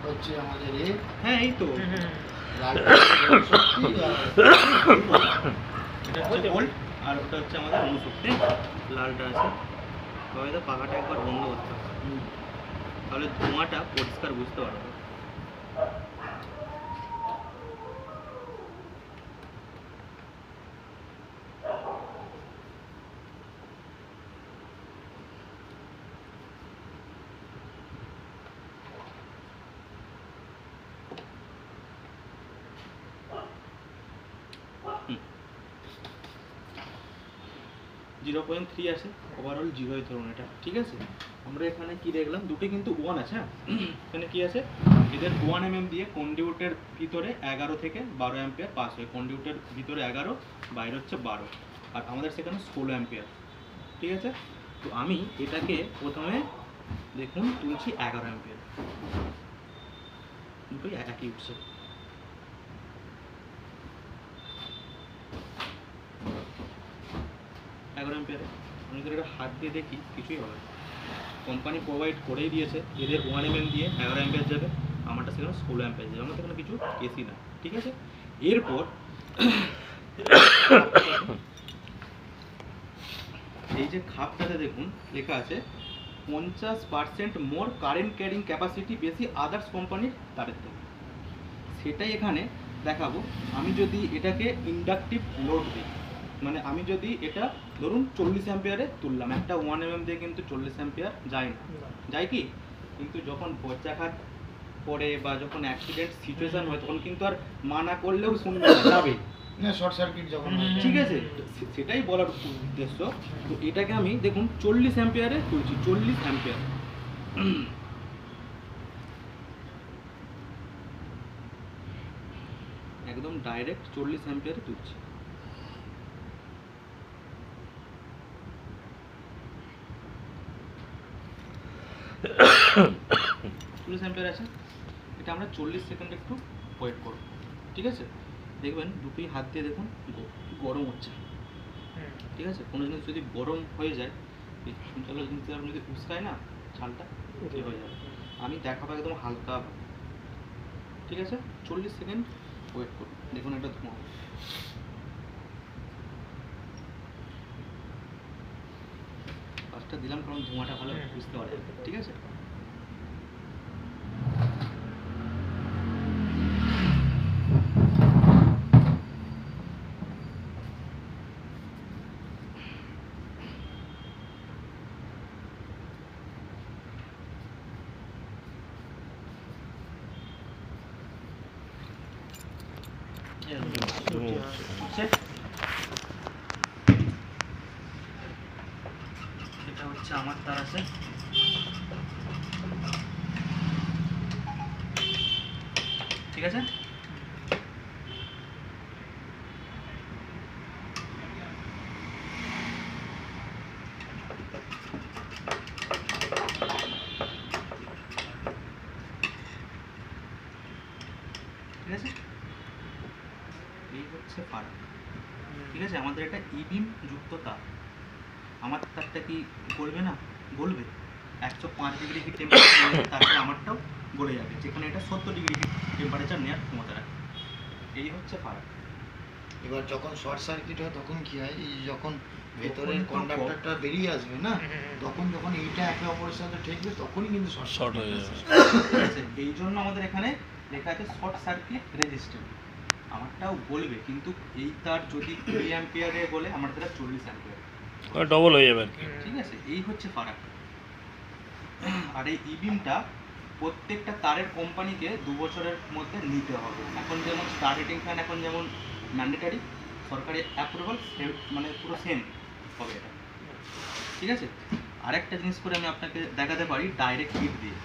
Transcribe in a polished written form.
হচ্ছে আমাদের হ্যাঁ এই তো লালটা এটা হচ্ছে ভোল্ট আর ওটা হচ্ছে আমাদের অনুশক্তি। লালটা আছে তবে তো পাখাটা একবার বন্ধ করতে হবে, তাহলে ধোঁয়াটা পরিষ্কার বুঝতে পারবে। জিরো 0.3 আছে, ওভারঅল 0 ধরুন এটা, ঠিক আছে। আমরা এখানে কি দেখলাম, দুটো কিন্তু 1 আছে। হ্যাঁ, এখানে কি আছে, এদের 1 mm দিয়ে কন্ডিউটের ভিতরে 11 থেকে 12 অ্যাম্পিয়ার পাস হয়। কন্ডিউটের ভিতরে 11, বাইরে হচ্ছে 12, আর আমাদের সেখানে 16 অ্যাম্পিয়ার, ঠিক আছে। তো আমি এটাকে প্রথমে দেখুন তুলছি 11 অ্যাম্পিয়ার, দুটোই একই উঠছে। আমি যদি এটা হাত দিয়ে দেখি কিছুই হবে না। কোম্পানি প্রোভাইড করেই দিয়েছে, এদের 1 mm দিয়ে 11 অ্যাম্পিয়ার যাবে, আমারটা সেখানে 16 অ্যাম্পিয়ার যাবে, আমাদের এখানে কিছু এসি না, ঠিক আছে। এরপর এই যে খাপটাতে দেখুন লেখা আছে 50% মোর কারেন্ট ক্যারিং ক্যাপাসিটি বেশি আদার্স কোম্পানির তারের থেকে। সেটাই এখানে দেখাবো। আমি যদি এটাকে ইন্ডাকটিভ লোড দিই, মানে আমি যদি এটা ধরুন 40 অ্যাম্পিয়ারে তুললাম, একটা 1 mm দিয়ে কিন্তু 40 অ্যাম্পিয়ার যায় না, যায় কি? কিন্তু যখন বজ্রাঘাত পড়ে বা যখন অ্যাক্সিডেন্ট সিচুয়েশন হয় তখন কিন্তু আর মানা করলেও শুনবে না, যাবে না, শর্ট সার্কিট যখন ঠিক আছে। সেটাই বলার উদ্দেশ্য। তো এটাকে আমি দেখুন 40 অ্যাম্পিয়ারে তুলছি, 40 অ্যাম্পিয়ার। একদম ডাইরেক্ট 40 অ্যাম্পিয়ারে তুলছি। অ্যাম্পিয়ার আছে, এটা আমরা 40 সেকেন্ড একটু ওয়েট করব, ঠিক আছে। দেখবেন দুটোই হাত দিয়ে দেখুন গরম হচ্ছে, ঠিক আছে। কোনো জিনিস যদি গরম হয়ে যায়, এই চলো জিনিসটা আপনি যদি উস্কায় না, ছালটা উঠে হয়ে যাবে। আমি দেখাবো একদম হালকা, ঠিক আছে। 40 সেকেন্ড ওয়েট করুন, দেখুন একটা ধোঁয়া, ফার্স্টটা দিলাম কারণ ধোঁয়াটা ভালো বুঝতে পারা যাবে, ঠিক আছে। এটা হচ্ছে আমার তার আছে, ঠিক আছে। ঠিক আছে, এই হচ্ছে ফারাক, ঠিক আছে। আমাদের এটা ইবিম যুক্ত তার, আমার তারটা কি গলবে না? গলবে। 105 ডিগ্রি হিট টেম্পারেচার, তারপরে আমারটাও গলে যাবে, যেখানে এটা 70 ডিগ্রি হিট টেম্পারেচার নেওয়ার ক্ষমতা রাখে। এই হচ্ছে ফারাক। এবার যখন শর্ট সার্কিট হয় তখন কি হয়, এই যখন ভেতরের কন্ডাক্টরটা বেরিয়ে আসবে না, তখন যখন এইটা একে অপরের সাথে ঠেকবে তখনই কিন্তু শর্ট হয়ে যাবে, ঠিক আছে। এই জন্য আমাদের এখানে লেখা আছে শর্ট সার্কিট রেজিস্ট্যান্স। আমারটাও বলবে, কিন্তু এই তার যদি 20 অ্যাম্পিয়ারে বলে, আমার তারা 40 অ্যাম্পিয়ার, ডবল হয়ে যাবে, ঠিক আছে। এই হচ্ছে ফারাক। আর এই ইবিমটা প্রত্যেকটা তারের কোম্পানিকে 2 বছরের মধ্যে নিতে হবে। এখন যেমন স্টার রেটিং ফ্যান এখন যেমন ম্যান্ডেটারি, সরকারি অ্যাপ্রুভাল মানে পুরো সেম হবে এটা, ঠিক আছে। আরেকটা জিনিস করে আমি আপনাকে দেখাতে পারি ডাইরেক্ট হিট দিয়ে।